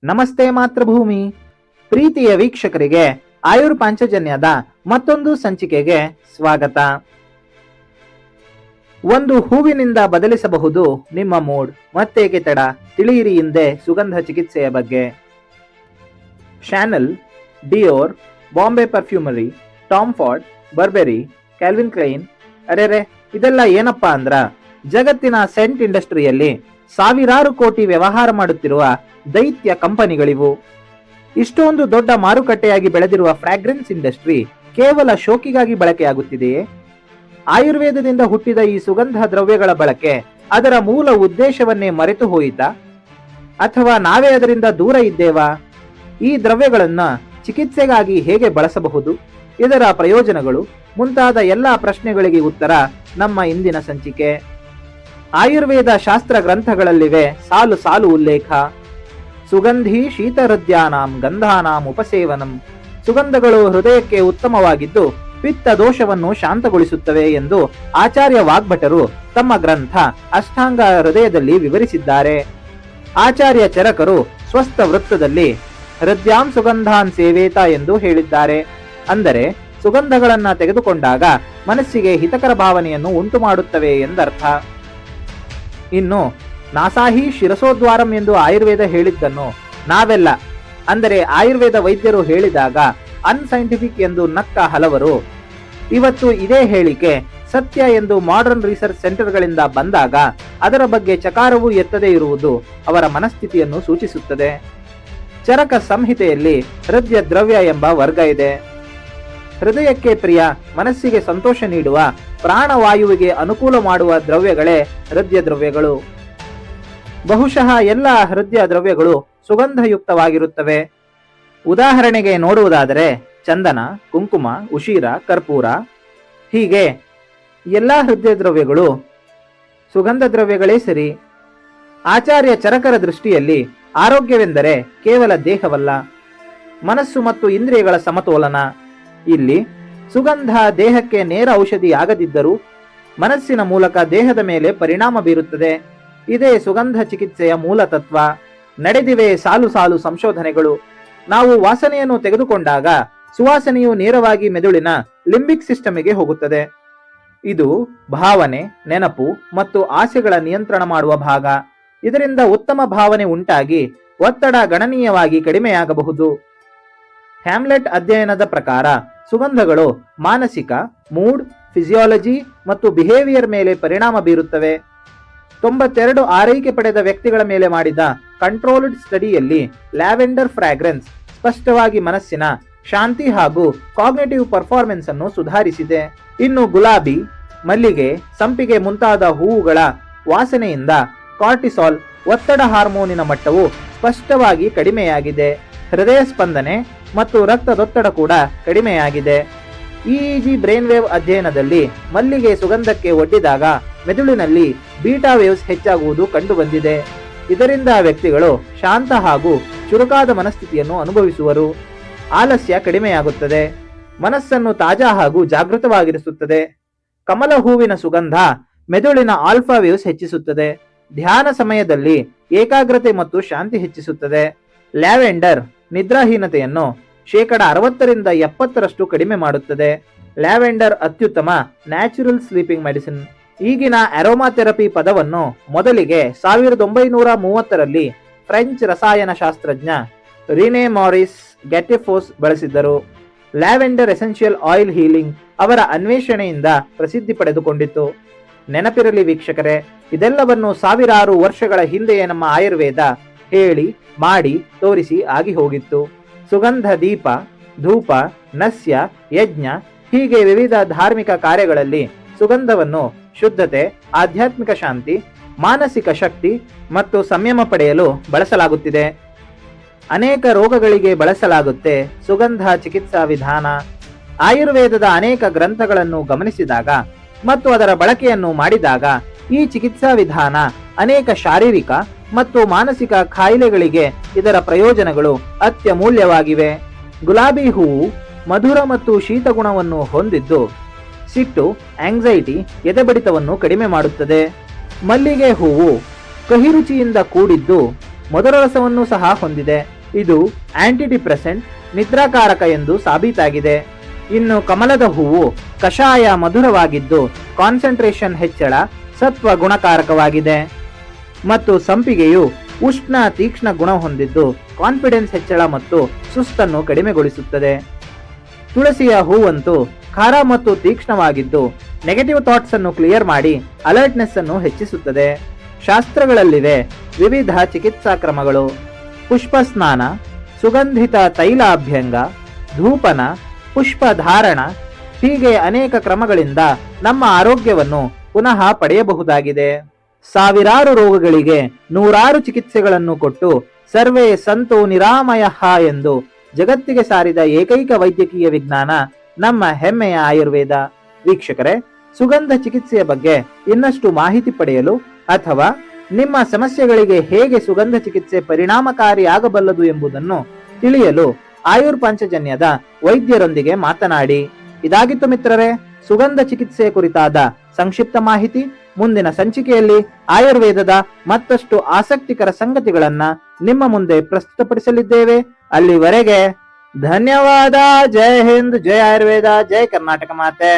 ನಮಸ್ತೆ ಮಾತೃಭೂಮಿ ಪ್ರೀತಿಯ ವೀಕ್ಷಕರಿಗೆ ಆಯುರ್ ಪಾಂಚಜನ್ಯದ ಮತ್ತೊಂದು ಸಂಚಿಕೆಗೆ ಸ್ವಾಗತ. ಒಂದು ಹೂವಿನಿಂದ ಬದಲಿಸಬಹುದು ನಿಮ್ಮ ಮೂಡ್. ಮತ್ತೇಕೆ ತಡ, ತಿಳಿಯಿರಿ ಹಿಂದೆ ಸುಗಂಧ ಚಿಕಿತ್ಸೆಯ ಬಗ್ಗೆ. Chanel, Dior, Bombay perfumery, Tom Ford, Burberry, Calvin Klein, ಅರೆರೆ ಇದೆಲ್ಲ ಏನಪ್ಪಾ ಅಂದ್ರ ಜಗತ್ತಿನ ಸೆಂಟ್ ಇಂಡಸ್ಟ್ರಿಯಲ್ಲಿ ಸಾವಿರಾರು ಕೋಟಿ ವ್ಯವಹಾರ ಮಾಡುತ್ತಿರುವ ದೈತ್ಯ ಕಂಪನಿಗಳಿವು. ಇಷ್ಟೊಂದು ದೊಡ್ಡ ಮಾರುಕಟ್ಟೆಯಾಗಿ ಬೆಳೆದಿರುವ ಫ್ರಾಗ್ರೆನ್ಸ್ ಇಂಡಸ್ಟ್ರಿ ಕೇವಲ ಶೋಕಿಗಾಗಿ ಬಳಕೆಯಾಗುತ್ತಿದೆಯೇ? ಆಯುರ್ವೇದದಿಂದ ಹುಟ್ಟಿದ ಈ ಸುಗಂಧ ದ್ರವ್ಯಗಳ ಬಳಕೆ ಅದರ ಮೂಲ ಉದ್ದೇಶವನ್ನೇ ಮರೆತು ಹೋಯಿತಾ? ಅಥವಾ ನಾವೇ ಅದರಿಂದ ದೂರ ಇದ್ದೇವಾ? ಈ ದ್ರವ್ಯಗಳನ್ನ ಚಿಕಿತ್ಸೆಗಾಗಿ ಹೇಗೆ ಬಳಸಬಹುದು, ಇದರ ಪ್ರಯೋಜನಗಳು ಮುಂತಾದ ಎಲ್ಲಾ ಪ್ರಶ್ನೆಗಳಿಗೆ ಉತ್ತರ ನಮ್ಮ ಇಂದಿನ ಸಂಚಿಕೆ. ಆಯುರ್ವೇದ ಶಾಸ್ತ್ರ ಗ್ರಂಥಗಳಲ್ಲಿವೆ ಸಾಲು ಸಾಲು ಉಲ್ಲೇಖ. ಸುಗಂಧಿ ಶೀತಹೃದ್ಯಾನಾಂ ಗಂಧಾನಾಂ ಉಪಸೇವನಂ. ಸುಗಂಧಗಳು ಹೃದಯಕ್ಕೆ ಉತ್ತಮವಾಗಿದ್ದು ಪಿತ್ತ ದೋಷವನ್ನು ಶಾಂತಗೊಳಿಸುತ್ತವೆ ಎಂದು ಆಚಾರ್ಯ ವಾಗ್ಭಟರು ತಮ್ಮ ಗ್ರಂಥ ಅಷ್ಟಾಂಗ ಹೃದಯದಲ್ಲಿ ವಿವರಿಸಿದ್ದಾರೆ. ಆಚಾರ್ಯ ಚರಕರು ಸ್ವಸ್ಥ ವೃತ್ತದಲ್ಲಿ ಹೃದ್ಯಾಂ ಸುಗಂಧಾನ್ ಸೇವೇತ ಎಂದು ಹೇಳಿದ್ದಾರೆ. ಅಂದರೆ ಸುಗಂಧಗಳನ್ನ ತೆಗೆದುಕೊಂಡಾಗ ಮನಸ್ಸಿಗೆ ಹಿತಕರ ಭಾವನೆಯನ್ನು ಉಂಟು ಮಾಡುತ್ತವೆ ಎಂದರ್ಥ. ಇನ್ನು ನಾಸಾಹಿ ಶಿರಸೋದ್ವಾರಂ ಎಂದು ಆಯುರ್ವೇದ ಹೇಳಿದ್ದನ್ನು ನಾವೆಲ್ಲ, ಅಂದರೆ ಆಯುರ್ವೇದ ವೈದ್ಯರು ಹೇಳಿದಾಗ ಅನ್ಸೈಂಟಿಫಿಕ್ ಎಂದು ನಕ್ಕ ಹಲವರು. ಇವತ್ತು ಇದೇ ಹೇಳಿಕೆ ಸತ್ಯ ಎಂದು ಮಾಡರ್ನ್ ರಿಸರ್ಚ್ ಸೆಂಟರ್ಗಳಿಂದ ಬಂದಾಗ ಅದರ ಬಗ್ಗೆ ಚಕಾರವೂ ಎತ್ತದೇ ಇರುವುದು ಅವರ ಮನಸ್ಥಿತಿಯನ್ನು ಸೂಚಿಸುತ್ತದೆ. ಚರಕ ಸಂಹಿತೆಯಲ್ಲಿ ಹೃದಯ ದ್ರವ್ಯ ಎಂಬ ವರ್ಗ ಇದೆ. ಹೃದಯಕ್ಕೆ ಪ್ರಿಯ, ಮನಸ್ಸಿಗೆ ಸಂತೋಷ ನೀಡುವ, ಪ್ರಾಣವಾಯುವಿಗೆ ಅನುಕೂಲ ಮಾಡುವ ದ್ರವ್ಯಗಳೇ ಹೃದಯ ದ್ರವ್ಯಗಳು. ಬಹುಶಃ ಎಲ್ಲ ಹೃದಯ ದ್ರವ್ಯಗಳು ಸುಗಂಧಯುಕ್ತವಾಗಿರುತ್ತವೆ. ಉದಾಹರಣೆಗೆ ನೋಡುವುದಾದರೆ ಚಂದನ, ಕುಂಕುಮ, ಉಶೀರ, ಕರ್ಪೂರ, ಹೀಗೆ ಎಲ್ಲ ಹೃದಯ ದ್ರವ್ಯಗಳು ಸುಗಂಧ ದ್ರವ್ಯಗಳೇ ಸರಿ. ಆಚಾರ್ಯ ಚರಕರ ದೃಷ್ಟಿಯಲ್ಲಿ ಆರೋಗ್ಯವೆಂದರೆ ಕೇವಲ ದೇಹವಲ್ಲ, ಮನಸ್ಸು ಮತ್ತು ಇಂದ್ರಿಯಗಳ ಸಮತೋಲನ. ಇಲ್ಲಿ ಸುಗಂಧ ದೇಹಕ್ಕೆ ನೇರ ಔಷಧಿ ಆಗದಿದ್ದರೂ ಮನಸ್ಸಿನ ಮೂಲಕ ದೇಹದ ಮೇಲೆ ಪರಿಣಾಮ ಬೀರುತ್ತದೆ. ಇದೇ ಸುಗಂಧ ಚಿಕಿತ್ಸೆಯ ಮೂಲ ತತ್ವ. ನಡೆದಿವೆ ಸಾಲು ಸಾಲು ಸಂಶೋಧನೆಗಳು. ನಾವು ವಾಸನೆಯನ್ನು ತೆಗೆದುಕೊಂಡಾಗ ಸುವಾಸನೆಯು ನೇರವಾಗಿ ಮೆದುಳಿನ ಲಿಂಬಿಕ್ ಸಿಸ್ಟಮಿಗೆ ಹೋಗುತ್ತದೆ. ಇದು ಭಾವನೆ, ನೆನಪು ಮತ್ತು ಆಸೆಗಳ ನಿಯಂತ್ರಣ ಮಾಡುವ ಭಾಗ. ಇದರಿಂದ ಉತ್ತಮ ಭಾವನೆ ಉಂಟಾಗಿ ಒತ್ತಡ ಗಣನೀಯವಾಗಿ ಕಡಿಮೆಯಾಗಬಹುದು. ಹ್ಯಾಮ್ಲೆಟ್ ಅಧ್ಯಯನದ ಪ್ರಕಾರ ಸುಗಂಧಗಳು ಮಾನಸಿಕ, ಮೂಡ್, ಫಿಸಿಯಾಲಜಿ ಮತ್ತು ಬಿಹೇವಿಯರ್ ಮೇಲೆ ಪರಿಣಾಮ ಬೀರುತ್ತವೆ. 92 ಆರೈಕೆ ಪಡೆದ ವ್ಯಕ್ತಿಗಳ ಮೇಲೆ ಮಾಡಿದ ಕಂಟ್ರೋಲ್ಡ್ ಸ್ಟಡಿಯಲ್ಲಿ ಲ್ಯಾವೆಂಡರ್ ಫ್ರಾಗ್ರೆನ್ಸ್ ಸ್ಪಷ್ಟವಾಗಿ ಮನಸ್ಸಿನ ಶಾಂತಿ ಹಾಗೂ ಕಾಗ್ನಿಟಿವ್ ಪರ್ಫಾರ್ಮೆನ್ಸ್ ಅನ್ನು ಸುಧಾರಿಸಿದೆ. ಇನ್ನು ಗುಲಾಬಿ, ಮಲ್ಲಿಗೆ, ಸಂಪಿಗೆ ಮುಂತಾದ ಹೂವುಗಳ ವಾಸನೆಯಿಂದ ಕಾರ್ಟಿಸಾಲ್, ಒತ್ತಡ ಹಾರ್ಮೋನಿನ ಮಟ್ಟವು ಸ್ಪಷ್ಟವಾಗಿ ಕಡಿಮೆಯಾಗಿದೆ. ಹೃದಯ ಸ್ಪಂದನೆ ಮತ್ತು ರಕ್ತದೊತ್ತಡ ಕೂಡ ಕಡಿಮೆಯಾಗಿದೆ. ಇಇಜಿ ಬ್ರೈನ್ ವೇವ್ ಅಧ್ಯಯನದಲ್ಲಿ ಮಲ್ಲಿಗೆ ಸುಗಂಧಕ್ಕೆ ಒಡ್ಡಿದಾಗ ಮೆದುಳಿನಲ್ಲಿ ಬೀಟಾ ವೇವ್ಸ್ ಹೆಚ್ಚಾಗುವುದು ಕಂಡುಬಂದಿದೆ. ಇದರಿಂದ ವ್ಯಕ್ತಿಗಳು ಶಾಂತ ಹಾಗೂ ಚುರುಕಾದ ಮನಸ್ಥಿತಿಯನ್ನು ಅನುಭವಿಸುವರು. ಆಲಸ್ಯ ಕಡಿಮೆಯಾಗುತ್ತದೆ. ಮನಸ್ಸನ್ನು ತಾಜಾ ಹಾಗೂ ಜಾಗೃತವಾಗಿರಿಸುತ್ತದೆ. ಕಮಲ ಹೂವಿನ ಸುಗಂಧ ಮೆದುಳಿನ ಆಲ್ಫಾ ವೇವ್ಸ್ ಹೆಚ್ಚಿಸುತ್ತದೆ. ಧ್ಯಾನ ಸಮಯದಲ್ಲಿ ಏಕಾಗ್ರತೆ ಮತ್ತು ಶಾಂತಿ ಹೆಚ್ಚಿಸುತ್ತದೆ. ಲ್ಯಾವೆಂಡರ್ ನಿದ್ರಾಹೀನತೆಯನ್ನು 60% ಕಡಿಮೆ ಮಾಡುತ್ತದೆ. ಲ್ಯಾವೆಂಡರ್ ಅತ್ಯುತ್ತಮ ನ್ಯಾಚುರಲ್ ಸ್ಲೀಪಿಂಗ್ ಮೆಡಿಸಿನ್. ಈಗಿನ ಅರೋಮಾ ಥೆರಪಿ ಪದವನ್ನು ಮೊದಲಿಗೆ 1930ರಲ್ಲಿ ಫ್ರೆಂಚ್ ರಸಾಯನ ಶಾಸ್ತ್ರಜ್ಞ ರಿನೇ ಮಾರಿಸ್ ಗ್ಯಾಟೆಫೋಸ್ ಬಳಸಿದ್ದರು. ಲ್ಯಾವೆಂಡರ್ ಎಸೆನ್ಷಿಯಲ್ ಆಯಿಲ್ ಹೀಲಿಂಗ್ ಅವರ ಅನ್ವೇಷಣೆಯಿಂದ ಪ್ರಸಿದ್ಧಿ ಪಡೆದುಕೊಂಡಿತು. ನೆನಪಿರಲಿ ವೀಕ್ಷಕರೇ, ಇದೆಲ್ಲವನ್ನು ಸಾವಿರಾರು ವರ್ಷಗಳ ಹಿಂದೆಯೇ ನಮ್ಮ ಆಯುರ್ವೇದ ಹೇಳಿ ಮಾಡಿ ತೋರಿಸಿ ಆಗಿ ಹೋಗಿತ್ತು. ಸುಗಂಧ ದೀಪ, ಧೂಪ, ನಸ್ಯ, ಯಜ್ಞ ಹೀಗೆ ವಿವಿಧ ಧಾರ್ಮಿಕ ಕಾರ್ಯಗಳಲ್ಲಿ ಸುಗಂಧವನ್ನು ಶುದ್ಧತೆ, ಆಧ್ಯಾತ್ಮಿಕ ಶಾಂತಿ, ಮಾನಸಿಕ ಶಕ್ತಿ ಮತ್ತು ಸಂಯಮ ಪಡೆಯಲು ಬಳಸಲಾಗುತ್ತಿದೆ. ಅನೇಕ ರೋಗಗಳಿಗೆ ಬಳಸಲಾಗುತ್ತೆ ಸುಗಂಧ ಚಿಕಿತ್ಸಾ ವಿಧಾನ. ಆಯುರ್ವೇದದ ಅನೇಕ ಗ್ರಂಥಗಳನ್ನು ಗಮನಿಸಿದಾಗ ಮತ್ತು ಅದರ ಬಳಕೆಯನ್ನು ಮಾಡಿದಾಗ ಈ ಚಿಕಿತ್ಸಾ ವಿಧಾನ ಅನೇಕ ಶಾರೀರಿಕ ಮತ್ತು ಮಾನಸಿಕ ಕಾಯಿಲೆಗಳಿಗೆ ಇದರ ಪ್ರಯೋಜನಗಳು ಅತ್ಯಮೂಲ್ಯವಾಗಿವೆ. ಗುಲಾಬಿ ಹೂವು ಮಧುರ ಮತ್ತು ಶೀತ ಗುಣವನ್ನು ಹೊಂದಿದ್ದು ಸಿಟ್ಟು, ಆಂಗ್ಸೈಟಿ, ಎದೆಬಡಿತವನ್ನು ಕಡಿಮೆ ಮಾಡುತ್ತದೆ. ಮಲ್ಲಿಗೆ ಹೂವು ಕಹಿರುಚಿಯಿಂದ ಕೂಡಿದ್ದು ಮಧುರರಸವನ್ನು ಸಹ ಹೊಂದಿದೆ. ಇದು ಆಂಟಿ ಡಿಪ್ರೆಸೆಂಟ್, ನಿದ್ರಾಕಾರಕ ಎಂದು ಸಾಬೀತಾಗಿದೆ. ಇನ್ನು ಕಮಲದ ಹೂವು ಕಷಾಯ ಮಧುರವಾಗಿದ್ದು ಕಾನ್ಸಂಟ್ರೇಷನ್ ಹೆಚ್ಚಳ, ಸತ್ವ ಗುಣಕಾರಕವಾಗಿದೆ. ಮತ್ತು ಸಂಪಿಗೆಯು ಉಷ್ಣ ತೀಕ್ಷ್ಣ ಗುಣ ಹೊಂದಿದ್ದು ಕಾನ್ಫಿಡೆನ್ಸ್ ಹೆಚ್ಚಳ ಮತ್ತು ಸುಸ್ತನ್ನು ಕಡಿಮೆಗೊಳಿಸುತ್ತದೆ. ತುಳಸಿಯ ಹೂವಂತೂ ಖಾರ ಮತ್ತು ತೀಕ್ಷ್ಣವಾಗಿದ್ದು ನೆಗೆಟಿವ್ ಥಾಟ್ಸ್ ಅನ್ನು ಕ್ಲಿಯರ್ ಮಾಡಿ ಅಲರ್ಟ್ನೆಸ್ ಅನ್ನು ಹೆಚ್ಚಿಸುತ್ತದೆ. ಶಾಸ್ತ್ರಗಳಲ್ಲಿವೆ ವಿವಿಧ ಚಿಕಿತ್ಸಾ ಕ್ರಮಗಳು: ಪುಷ್ಪ ಸ್ನಾನ, ಸುಗಂಧಿತ ತೈಲಾಭ್ಯಂಗ, ಧೂಪನ, ಪುಷ್ಪ ಧಾರಣ, ಹೀಗೆ ಅನೇಕ ಕ್ರಮಗಳಿಂದ ನಮ್ಮ ಆರೋಗ್ಯವನ್ನು ಪುನಃ ಪಡೆಯಬಹುದಾಗಿದೆ. ಸಾವಿರಾರು ರೋಗಗಳಿಗೆ ನೂರಾರು ಚಿಕಿತ್ಸೆಗಳನ್ನು ಕೊಟ್ಟು ಸರ್ವೇ ಸಂತೋ ನಿರಾಮಯಃ ಎಂದು ಜಗತ್ತಿಗೆ ಸಾರಿದ ಏಕೈಕ ವೈದ್ಯಕೀಯ ವಿಜ್ಞಾನ ನಮ್ಮ ಹೆಮ್ಮೆಯ ಆಯುರ್ವೇದ. ವೀಕ್ಷಕರೇ, ಸುಗಂಧ ಚಿಕಿತ್ಸೆಯ ಬಗ್ಗೆ ಇನ್ನಷ್ಟು ಮಾಹಿತಿ ಪಡೆಯಲು ಅಥವಾ ನಿಮ್ಮ ಸಮಸ್ಯೆಗಳಿಗೆ ಹೇಗೆ ಸುಗಂಧ ಚಿಕಿತ್ಸೆ ಪರಿಣಾಮಕಾರಿಯಾಗಬಲ್ಲದು ಎಂಬುದನ್ನು ತಿಳಿಯಲು ಆಯುರ್ ಪಾಂಚಜನ್ಯದ ವೈದ್ಯರೊಂದಿಗೆ ಮಾತನಾಡಿ. ಇದಾಗಿತ್ತು ಮಿತ್ರರೇ ಸುಗಂಧ ಚಿಕಿತ್ಸೆಯ ಕುರಿತಾದ ಸಂಕ್ಷಿಪ್ತ ಮಾಹಿತಿ. ಮುಂದಿನ ಸಂಚಿಕೆಯಲ್ಲಿ ಆಯುರ್ವೇದದ ಮತ್ತಷ್ಟು ಆಸಕ್ತಿಕರ ಸಂಗತಿಗಳನ್ನ ನಿಮ್ಮ ಮುಂದೆ ಪ್ರಸ್ತುತಪಡಿಸಲಿದ್ದೇವೆ. ಅಲ್ಲಿವರೆಗೆ ಧನ್ಯವಾದ. ಜೈ ಹಿಂದ್, ಜೈ ಆಯುರ್ವೇದ, ಜೈ ಕರ್ನಾಟಕ ಮಾತೆ.